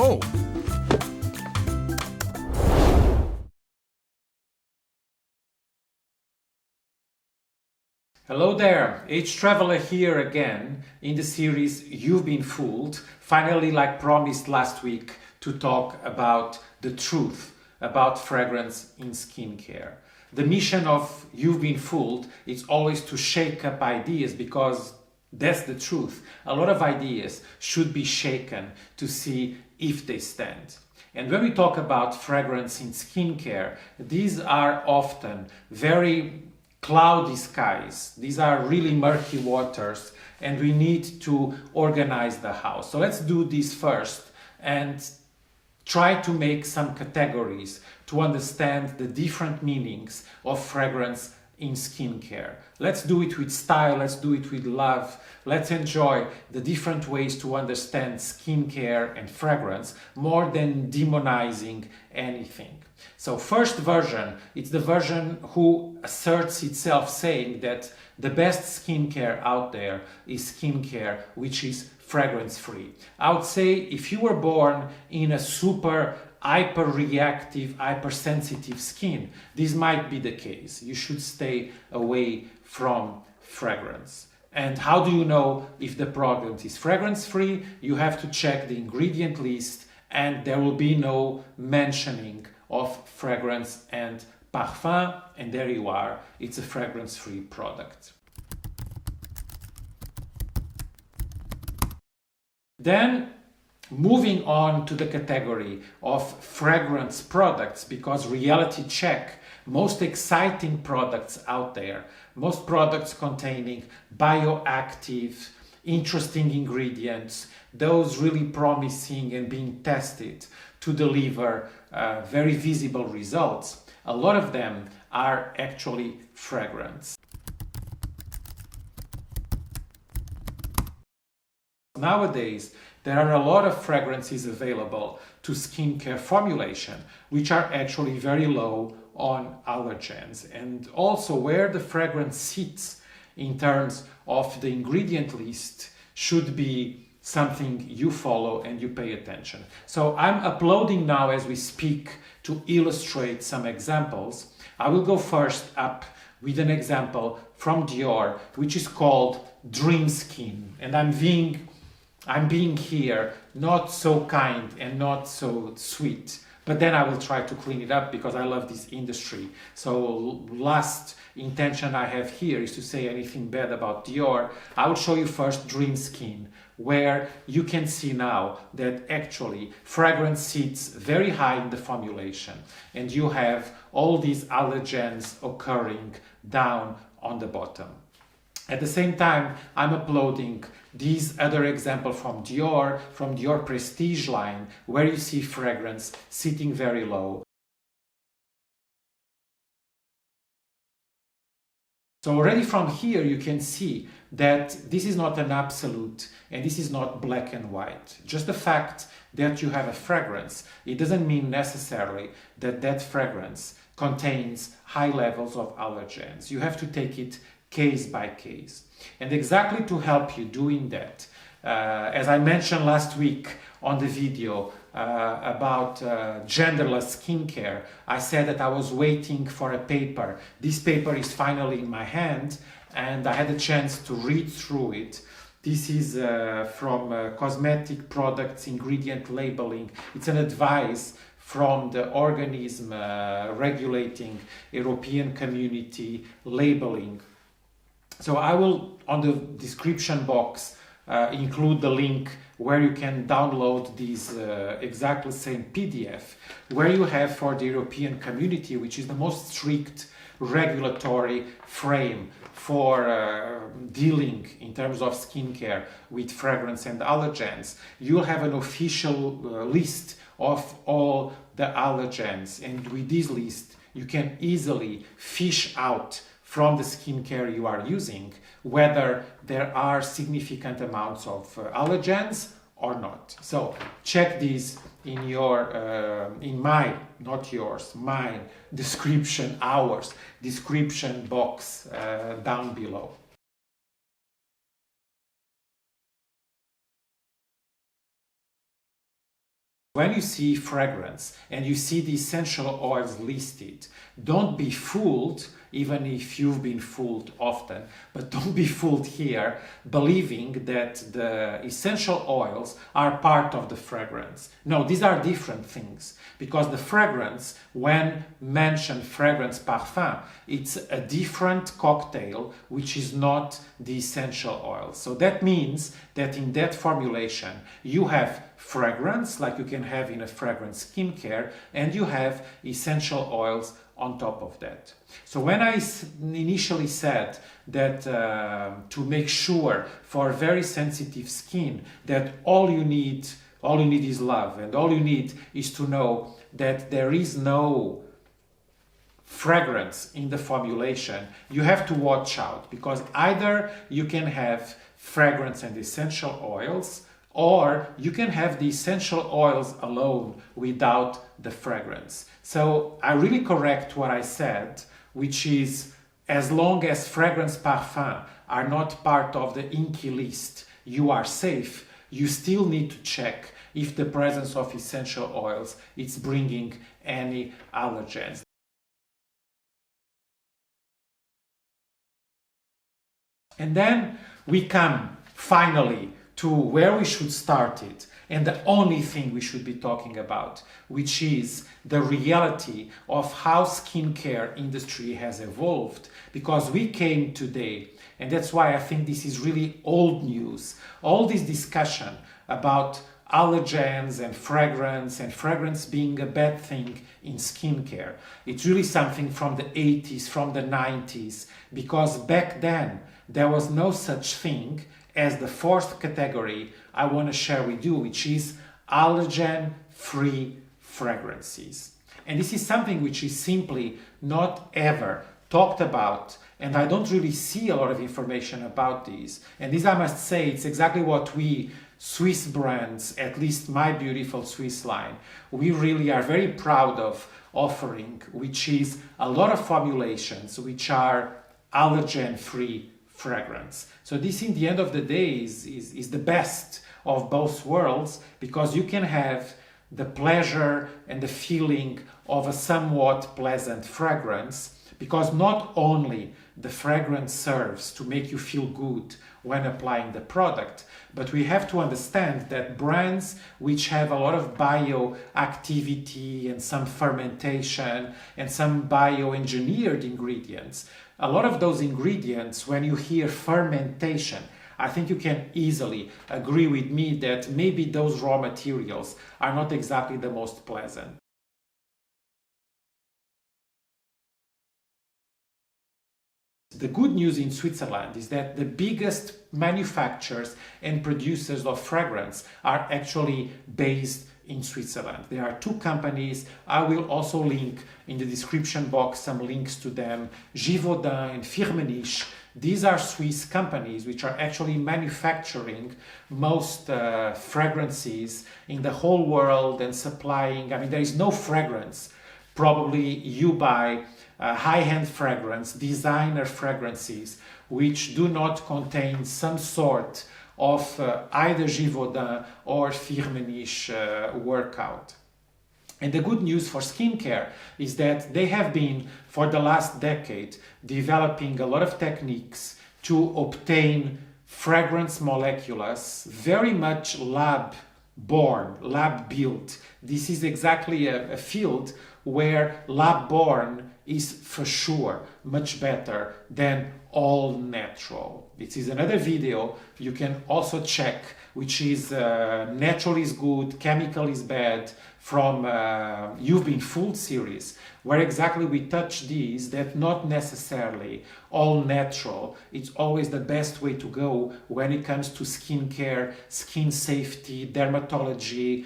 Oh! Hello there, H-Traveler here again in the series You've Been Fooled, finally like promised last week to talk about the truth about fragrance in skincare. The mission of You've Been Fooled is always to shake up ideas because that's the truth. A lot of ideas should be shaken to see if they stand. And when we talk about fragrance in skincare, these are often very cloudy skies. These are really murky waters and we need to organize the house. So let's do this first and try to make some categories to understand the different meanings of fragrance in skincare. Let's do it with style, let's do it with love, let's enjoy the different ways to understand skincare and fragrance more than demonizing anything. So first version, it's the version who asserts itself saying that the best skincare out there is skincare which is fragrance-free. I would say if you were born in a super hyper-reactive, hypersensitive skin, this might be the case. You should stay away from fragrance. And how do you know if the product is fragrance-free? You have to check the ingredient list and there will be no mentioning of fragrance and parfum, and there you are, it's a fragrance-free product. Then moving on to the category of fragrance products, because reality check, most exciting products out there, most products containing bioactive, interesting ingredients, those really promising and being tested to deliver very visible results. A lot of them are actually fragrance. Nowadays, there are a lot of fragrances available to skincare formulation, which are actually very low on allergens. And also where the fragrance sits in terms of the ingredient list should be something you follow and you pay attention. So I'm uploading now as we speak to illustrate some examples. I will go first up with an example from Dior, which is called Dream Skin. And I'm being here not so kind and not so sweet, but then I will try to clean it up because I love this industry. So last intention I have here is to say anything bad about Dior. I will show you first Dream Skin, where you can see now that actually fragrance sits very high in the formulation and you have all these allergens occurring down on the bottom. At the same time, I'm uploading these other example from Dior Prestige line, where you see fragrance sitting very low. So already from here you can see that this is not an absolute and this is not black and white. Just the fact that you have a fragrance, it doesn't mean necessarily that that fragrance contains high levels of allergens. You have to take it case by case. And exactly to help you doing that, as I mentioned last week on the video about genderless skincare, I said that I was waiting for a paper. This paper is finally in my hand and I had a chance to read through it. This is from Cosmetic Products Ingredient Labeling. It's an advice from the organism regulating European Community labeling. So I will, on the description box, include the link where you can download this exactly same PDF, where you have for the European Community, which is the most strict regulatory frame for dealing in terms of skincare with fragrance and allergens. You'll have an official list of all the allergens, and with this list you can easily fish out from the skincare you are using whether there are significant amounts of allergens or not. So check this in your, not yours, my description, ours description box down below. When you see fragrance and you see the essential oils listed, don't be fooled, even if you've been fooled often, but don't be fooled here believing that the essential oils are part of the fragrance. No, these are different things, because the fragrance, when mentioned fragrance parfum, it's a different cocktail which is not the essential oils. So that means that in that formulation you have fragrance like you can have in a fragrance skincare, and you have essential oils on top of that. So when I initially said that to make sure for very sensitive skin that all you need is love, and all you need is to know that there is no fragrance in the formulation, you have to watch out, because either you can have fragrance and essential oils, or you can have the essential oils alone without the fragrance. So I really correct what I said, which is, as long as fragrance parfum are not part of the INCI list, you are safe. You still need to check if the presence of essential oils is bringing any allergens. And then we come finally to where we should start it, and the only thing we should be talking about, which is the reality of how skincare industry has evolved. Because we came today, and that's why I think this is really old news, all this discussion about allergens and fragrance being a bad thing in skincare. It's really something from the 80s, from the 90s, because back then there was no such thing as the fourth category I want to share with you, which is allergen-free fragrances. And this is something which is simply not ever talked about, and I don't really see a lot of information about these. And this, I must say, it's exactly what we Swiss brands, at least my beautiful Swiss line, we really are very proud of offering, which is a lot of formulations which are allergen-free fragrance. So this, in the end of the day, is the best of both worlds, because you can have the pleasure and the feeling of a somewhat pleasant fragrance, because not only the fragrance serves to make you feel good when applying the product, but we have to understand that brands which have a lot of bioactivity and some fermentation and some bioengineered ingredients, a lot of those ingredients, when you hear fermentation, I think you can easily agree with me that maybe those raw materials are not exactly the most pleasant. The good news in Switzerland is that the biggest manufacturers and producers of fragrance are actually based in Switzerland. There are two companies. I will also link in the description box some links to them, Givaudan and Firmenich. These are Swiss companies which are actually manufacturing most fragrances in the whole world and supplying. I mean, there is no fragrance probably you buy high-end fragrance, designer fragrances, which do not contain some sort of either Givaudan or Firmenich workout. And the good news for skincare is that they have been, for the last decade, developing a lot of techniques to obtain fragrance molecules, very much lab-born, lab-built. This is exactly a field where lab-born is for sure much better than all natural. This is another video you can also check, which is natural is good, chemical is bad, from You've Been Fooled series, where exactly we touch these, that not necessarily all natural. It's always the best way to go when it comes to skincare, skin safety, dermatology,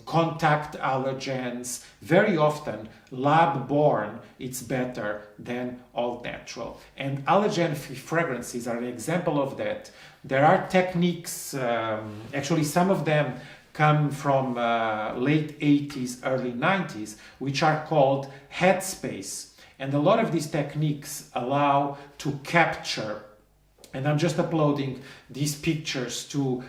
contact allergens. Very often lab-born it's better than all natural. And allergen-free fragrances are an example of that. There are techniques, actually some of them come from late 80s, early 90s, which are called headspace. And a lot of these techniques allow to capture And I'm just uploading these pictures to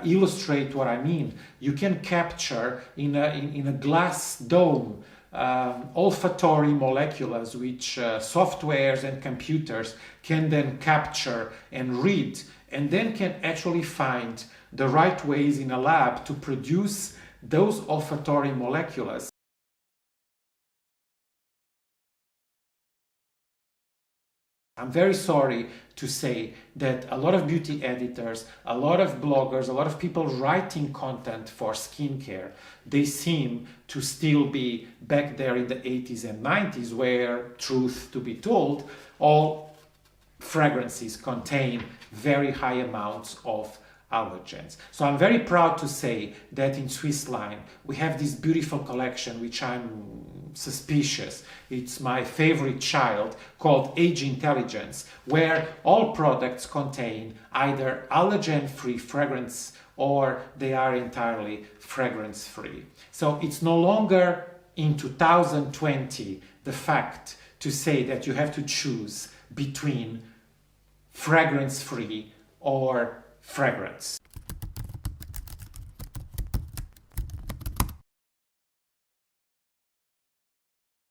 illustrate what I mean. You can capture in a glass dome olfactory molecules which softwares and computers can then capture and read, and then can actually find the right ways in a lab to produce those olfactory molecules. I'm very sorry to say that a lot of beauty editors, a lot of bloggers, a lot of people writing content for skincare, they seem to still be back there in the 80s and 90s, where, truth to be told, all fragrances contain very high amounts of allergens. So I'm very proud to say that in Swiss line we have this beautiful collection, which I'm suspicious it's my favorite child, called Age Intelligence, where all products contain either allergen-free fragrance or they are entirely fragrance-free. So it's no longer in 2020 the fact to say that you have to choose between fragrance-free or fragrance.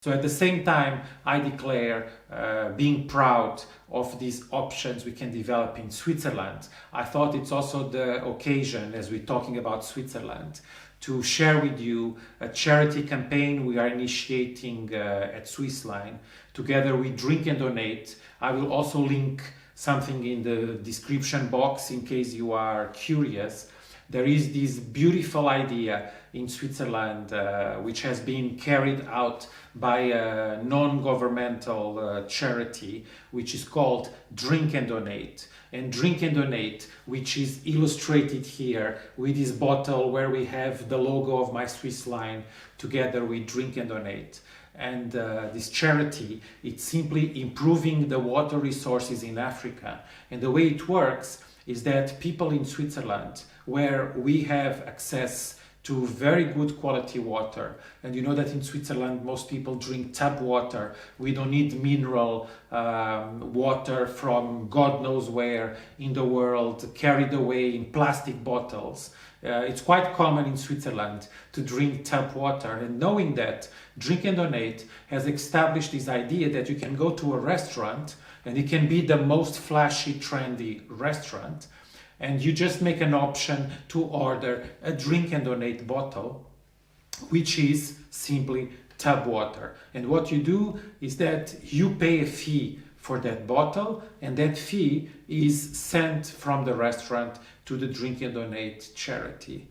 So at the same time, I declare being proud of these options we can develop in Switzerland. I thought it's also the occasion, as we're talking about Switzerland, to share with you a charity campaign we are initiating at Swissline together with Drink and Donate. I will also link something in the description box in case you are curious. There is this beautiful idea in Switzerland which has been carried out by a non-governmental charity which is called Drink and Donate. And Drink and Donate, which is illustrated here with this bottle where we have the logo of my Swiss line together with Drink and Donate. And this charity, it's simply improving the water resources in Africa. And the way it works is that people in Switzerland, where we have access to very good quality water, and you know that in Switzerland most people drink tap water, we don't need mineral water from God knows where in the world carried away in plastic bottles. It's quite common in Switzerland to drink tap water, and knowing that, Drink and Donate has established this idea that you can go to a restaurant, and it can be the most flashy, trendy restaurant, and you just make an option to order a Drink and Donate bottle, which is simply tap water. And what you do is that you pay a fee for that bottle, and that fee is sent from the restaurant to the Drink and Donate charity.